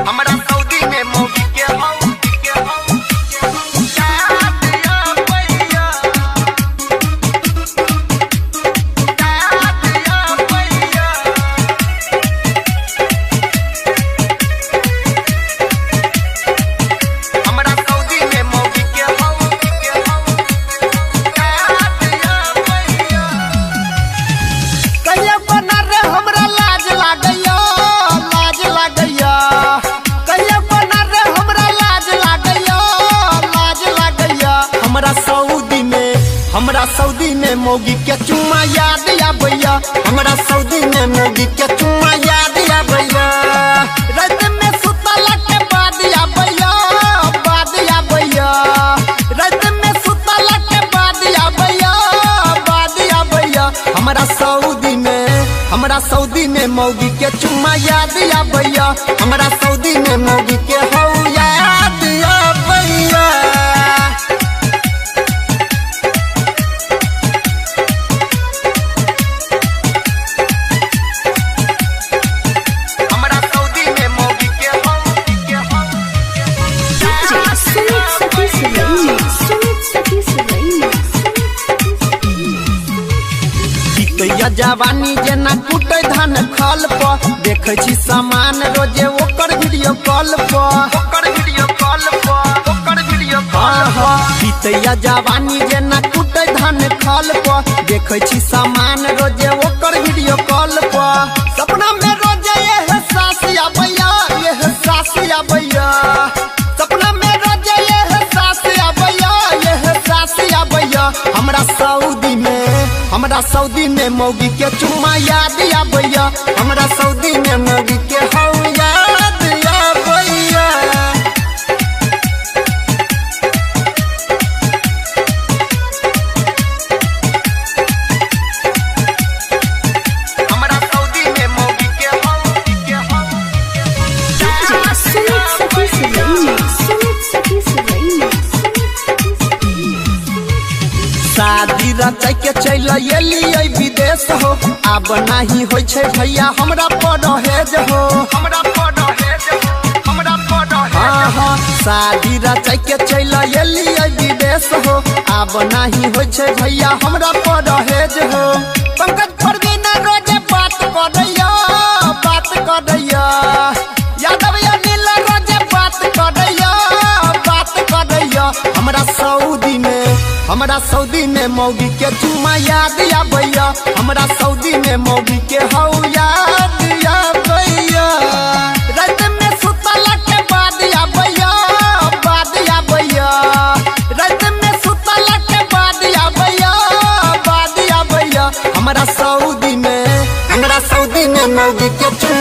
हमरा सऊदी में मौगी के हौ हमरा सऊदी में मौगी के चुम्मा याद आबैया हमरा सऊदी में मौगी के चुम्मा याद आबैया रात में सुतला के बाद आबैया रात में सुतला के बाद आबैया हमरा सऊदी में मौगी के चुम्मा याद आबैया हमरा सऊदी में मौगी के हौ याद आबैया जवानी जना कुटे धान खल पर देखे छी सामान रोजे ओकर वीडियो कॉल पर बीतैया जवानी जना कुटे धान खल पर देखे छी सामान रोजे ओकर वीडियो कॉल पर सपना में रोजे यह सास आबैया सपना में रोजे यह सास आबैया हमरा सऊदी में मौगी के चुम्मा याद आबैया हमरा सऊदी में मौगी के हौ याद आबैया हमरा सऊदी में मौगी के हौ शादी रचाई के चल एलियै विदेश हो अब नहीं होइ छै भैया हमरा परहेज हो शादी रचाई के चल एलियै विदेश हो अब नहीं होइ छै भैया हमरा परहेज हो पंकज परवीन रोजे बात करैया यादव अनिल रोजे बात करैया हमरा सऊदी में मौगी के चुम्मा याद आबैया हमरा सऊदी में मौगी के हौ याद आबैया रात में सुतला के बाद आबैया रात में सुतला के बाद आबैया हमरा सऊदी में मौगी के चुम्मा